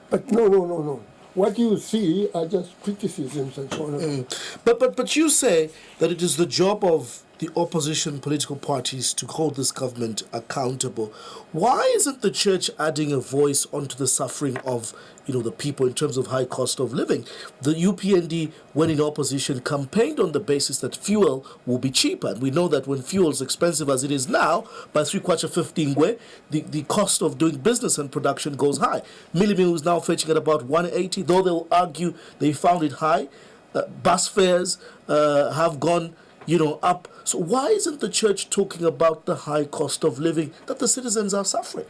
But no. What you see are just criticisms and so on. But you say that it is the job of the opposition political parties to hold this government accountable. Why isn't the church adding a voice onto the suffering of the people in terms of high cost of living? The UPND, when in opposition, campaigned on the basis that fuel will be cheaper. And we know that when fuel is expensive as it is now, by 3/15 ngwe, the cost of doing business and production goes high. Millimil is now fetching at about 180, though they'll argue they found it high. Bus fares have gone up. So why isn't the church talking about the high cost of living that the citizens are suffering?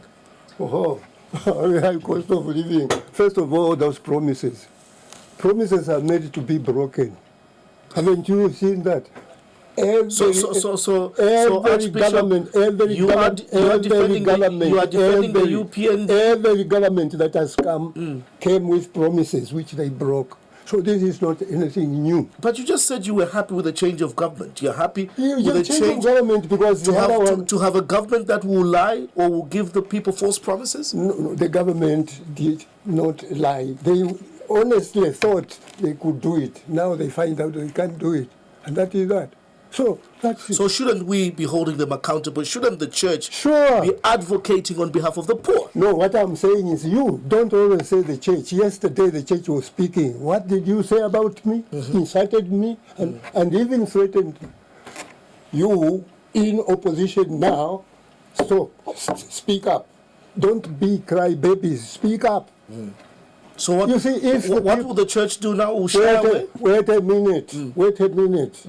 High cost of living. First of all, those promises. Promises are made to be broken. Haven't you seen that? Every government that has come came with promises which they broke. So this is not anything new. But you just said you were happy with the change of government. You're happy with the change of government because to have a government that will lie or will give the people false promises? No, the government did not lie. They honestly thought they could do it. Now they find out they can't do it. And that is that. So that's it. So shouldn't we be holding them accountable? Shouldn't the church be advocating on behalf of the poor? No, what I'm saying is you don't always say the church. Yesterday the church was speaking. What did you say about me? Insulted me and even threatened you in opposition now. So speak up. Don't be crybabies. Speak up. So what, you see, if what will the church do now? Wait a minute. Wait a minute.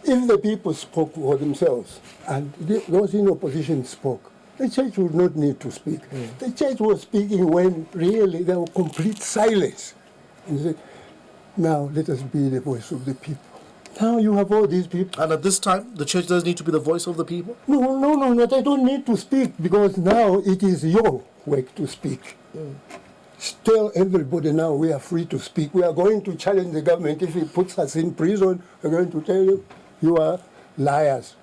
If the people spoke for themselves and those in opposition spoke, the church would not need to speak. The church was speaking when really there was complete silence. And they said, now let us be the voice of the people. Now you have all these people. And at this time, the church doesn't need to be the voice of the people? No, they don't need to speak because now it is your work to speak. Tell everybody now we are free to speak. We are going to challenge the government. If it puts us in prison, we're going to tell you, you are liars.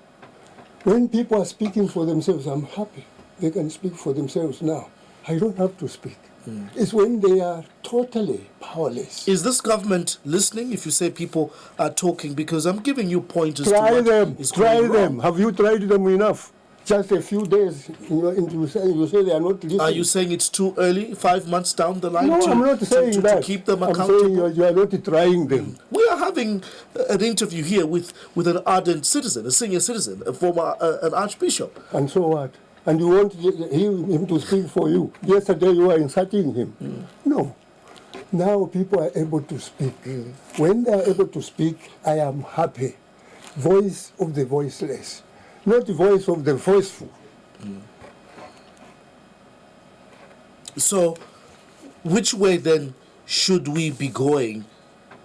When people are speaking for themselves, I'm happy. They can speak for themselves now. I don't have to speak. It's when they are totally powerless. Is this government listening if you say people are talking? Because I'm giving you pointers. Try them. Have you tried them enough? just a few days, you say they are not listening. Are you saying it's too early, 5 months down the line? No, I'm not saying that. To keep them I'm accountable? saying you are not trying them. We are having an interview here with an ardent citizen, a senior citizen, a former an archbishop. And so what? And you want him to speak for you? Yesterday you were insulting him. No. Now people are able to speak. When they are able to speak, I am happy. Voice of the voiceless, not the voice of the voiceful. So, which way then should we be going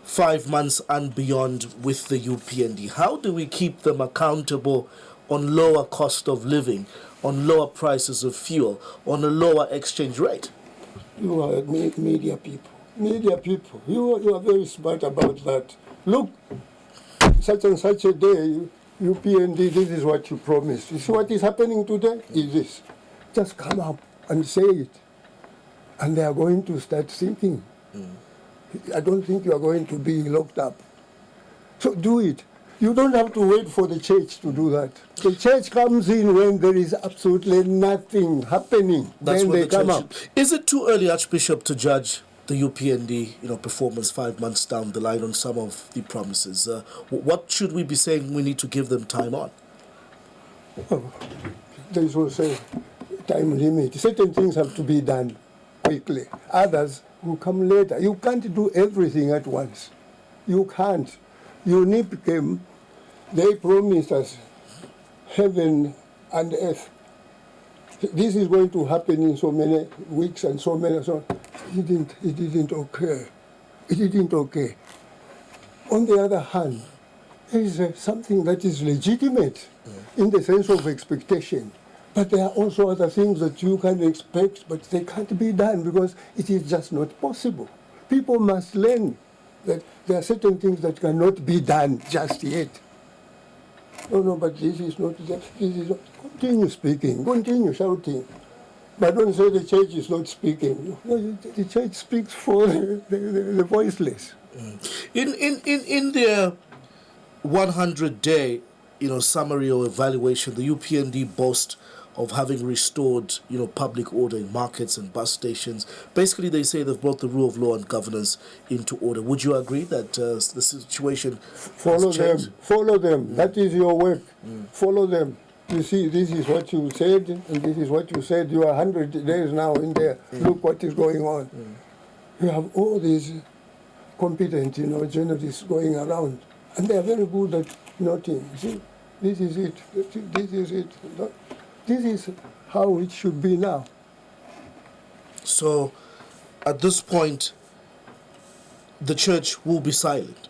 5 months and beyond with the UPND? How do we keep them accountable on lower cost of living, on lower prices of fuel, on a lower exchange rate? You are media people. Media people, you are very smart about that. Look, such and such a day, UPND, this is what you promised. You see what is happening today? Is this. Just come up and say it. And they are going to start thinking. I don't think you are going to be locked up. So do it. You don't have to wait for the church to do that. The church comes in when there is absolutely nothing happening. That's then when they come up. Is it too early, Archbishop, to judge the UPND, performance 5 months down the line on some of the promises? What should we be saying we need to give them time on? Oh, there is also time limit. Certain things have to be done quickly. Others will come later. You can't do everything at once. You can't. UNIP came, they promised us heaven and earth. This is going to happen in so many weeks and so many. So it didn't occur. It didn't occur. On the other hand, there is something that is legitimate in the sense of expectation. But there are also other things that you can expect, but they can't be done because it is just not possible. People must learn that there are certain things that cannot be done just yet. No, but this is not just, this is not. Continue speaking, continue shouting. But don't say the church is not speaking. No, the church speaks for the voiceless. In their 100-day, summary or evaluation, the UPND boasts of having restored, public order in markets and bus stations. Basically, they say they've brought the rule of law and governance into order. Would you agree that the situation Follow them. Follow them. That is your work. Follow them. You see, this is what you said, and this is what you said. You are 100 days now in there. Look what is going on. You have all these competent, journalists going around, and they are very good at noting. See, this is it. This is it. This is how it should be now. So, at this point, the church will be silent.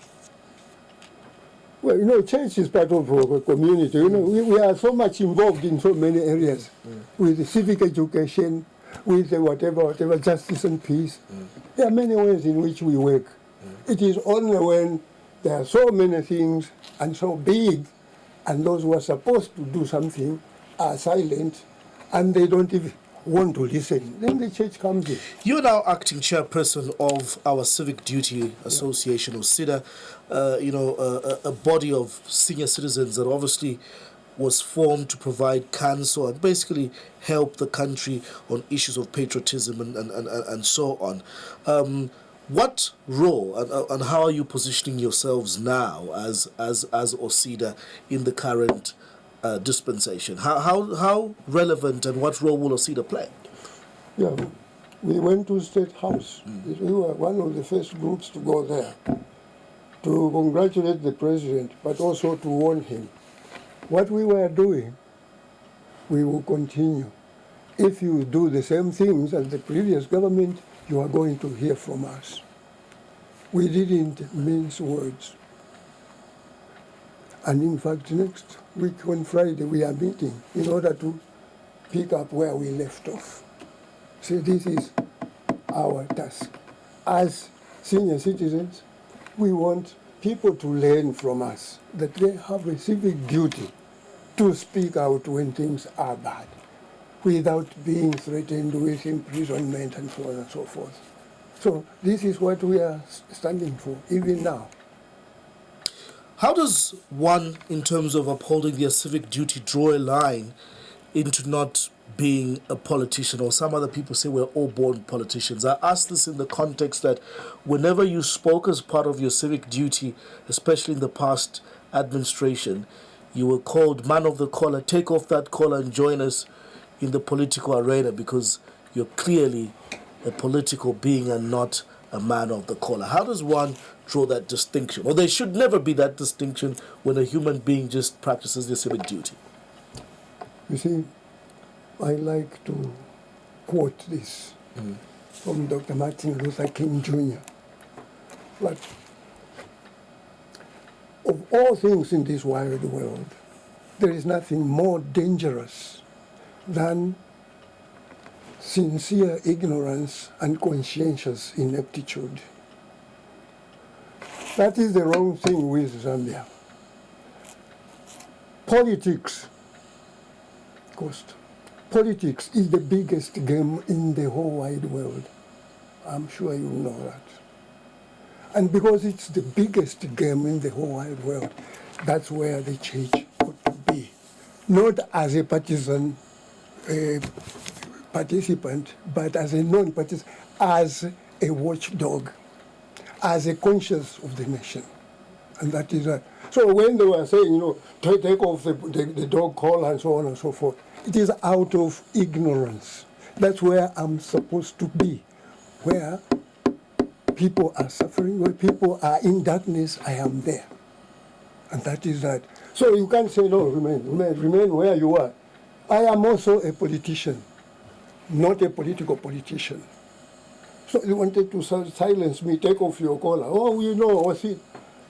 Well, church is part of a community. We are so much involved in so many areas, with civic education, with whatever, justice and peace. There are many ways in which we work. It is only when there are so many things and so big, and those who are supposed to do something are silent, and they don't even want to listen. Then the church comes in. You're now acting chairperson of our Civic Duty Association, or SIDA, a body of senior citizens that obviously was formed to provide counsel and basically help the country on issues of patriotism and so on. What role and how are you positioning yourselves now as OSIDA in the current dispensation? How relevant and what role will OSIDA play? Yeah, we went to State House. We were one of the first groups to go there to congratulate the president, but also to warn him. What we were doing, we will continue. If you do the same things as the previous government, you are going to hear from us. We didn't mince words. And in fact, next week on Friday, we are meeting in order to pick up where we left off. So this is our task. As senior citizens, we want people to learn from us that they have a civic duty to speak out when things are bad, without being threatened with imprisonment and so on and so forth. So this is what we are standing for, even now. How does one, in terms of upholding their civic duty, draw a line into not being a politician, or some other people say we're all born politicians. I ask this in the context that whenever you spoke as part of your civic duty, especially in the past administration, you were called man of the collar. Take off that collar and join us in the political arena, because you're clearly a political being and not a man of the collar. How does one draw that distinction? Or there should never be that distinction when a human being just practices their civic duty. You see, I like to quote this from Dr. Martin Luther King Jr. But of all things in this wide world, there is nothing more dangerous than sincere ignorance and conscientious ineptitude. That is the wrong thing with Zambia. Politics, Costa, politics is the biggest game in the whole wide world. I'm sure you know that. And because it's the biggest game in the whole wide world, that's where the church ought to be. Not as a partisan participant, but as a non-participant, as a watchdog, as a conscience of the nation. And that is that. So when they were saying, you know, take off the dog collar and so on and so forth, it is out of ignorance. That's where I'm supposed to be, where people are suffering, where people are in darkness, I am there. And that is that. So you can't say, no, remain where you are. I am also a politician, not a political politician. So you wanted to silence me, take off your collar. Oh, you know, Osi,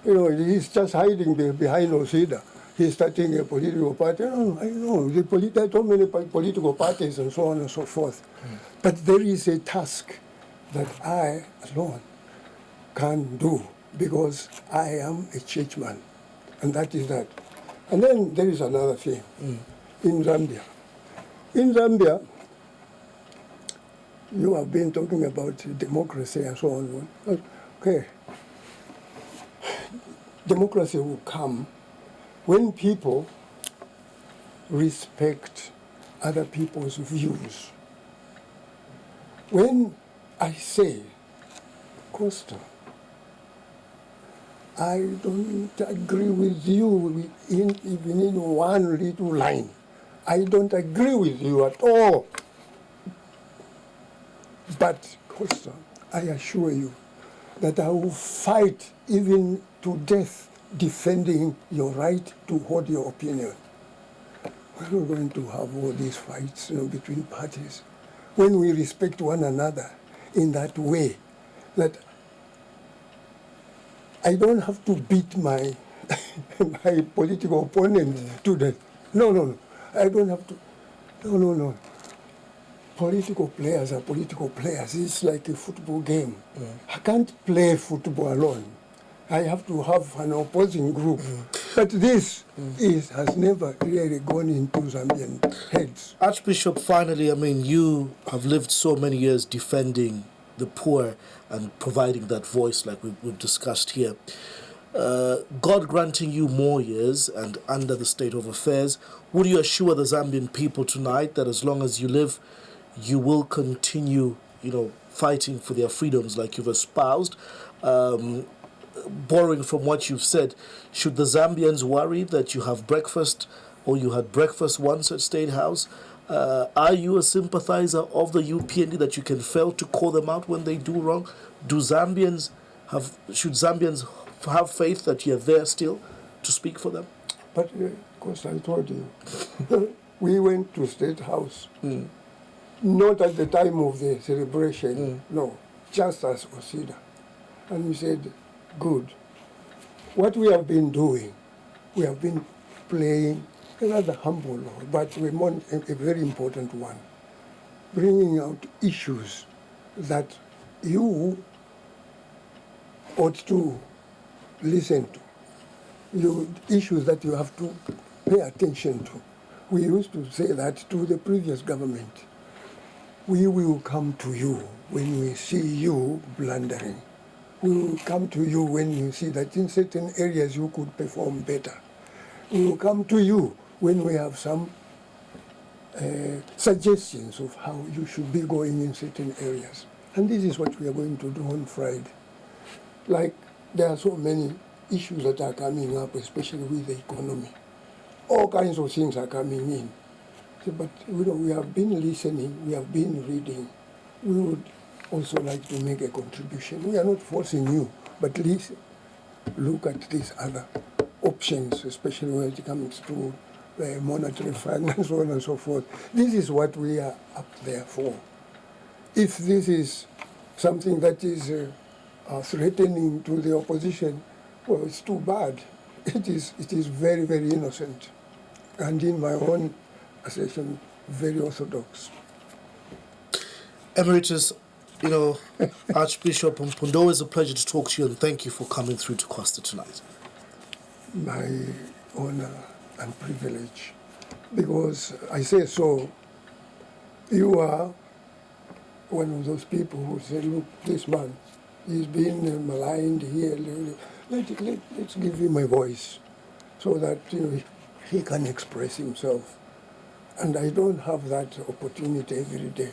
you know, he's just hiding behind Osida. He's starting a political party. Oh, I know, there are so many political parties and so on and so forth. But there is a task that I alone can do, because I am a churchman, and that is that. And then there is another thing in Zambia. In Zambia, you have been talking about democracy and so on. Okay. Democracy will come when people respect other people's views. When I say, Costa, I don't agree with you even in one little line. I don't agree with you at all. But, Costa, I assure you that I will fight even to death defending your right to hold your opinion. We're not going to have all these fights, you know, between parties. When we respect one another in that way, that I don't have to beat my my political opponent to death. No. I don't have to. No. Political players are political players. It's like a football game. I can't play football alone. I have to have an opposing group. But this has never really gone into Zambian heads. Archbishop, finally, I mean, you have lived so many years defending the poor and providing that voice like we've discussed here. God granting you more years and under the state of affairs, would you assure the Zambian people tonight that as long as you live, you will continue, you know, fighting for their freedoms like you've espoused? Borrowing from what you've said, should the Zambians worry that you have breakfast or you had breakfast once at State House? Are you a sympathizer of the UPND that you can fail to call them out when they do wrong? Should Zambians have faith that you're there still to speak for them? But, of course, I told you, we went to State House, not at the time of the celebration, no, just as Osida. And we said, good. What we have been doing, we have been playing a rather humble role, but a very important one, bringing out issues that you ought to listen to, issues that you have to pay attention to. We used to say that to the previous government. We will come to you when we see you blundering. We will come to you when you see that in certain areas you could perform better. We will come to you when we have some suggestions of how you should be going in certain areas. And this is what we are going to do on Friday. Like, there are so many issues that are coming up, especially with the economy. All kinds of things are coming in. So, but we have been listening, we have been reading. We would also like to make a contribution. We are not forcing you, but please look at these other options, especially when it comes to the monetary fund and so on and so forth. This is what we are up there for. If this is something that is threatening to the opposition, well, it's too bad. It is very, very innocent. And in my own assessment, very orthodox. Emeritus, Archbishop Mpundu, always a pleasure to talk to you, and thank you for coming through to Costa tonight. My honor and privilege, because I say so, you are one of those people who say, look, this man, he's been maligned here, let's give him a voice so that he can express himself. And I don't have that opportunity every day.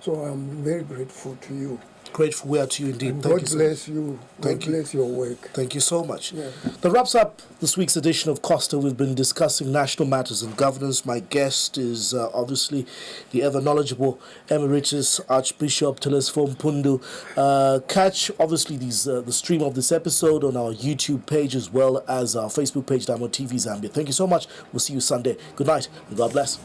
So I'm very grateful to you. Grateful we are to you indeed. And Thank God you bless you. God bless your work. Thank you so much. Yeah. That wraps up this week's edition of Costa. We've been discussing national matters and governance. My guest is obviously the ever knowledgeable Emeritus Archbishop Teresphore Mpundu. Catch obviously the stream of this episode on our YouTube page as well as our Facebook page, Diamond TV Zambia. Thank you so much. We'll see you Sunday. Good night and God bless.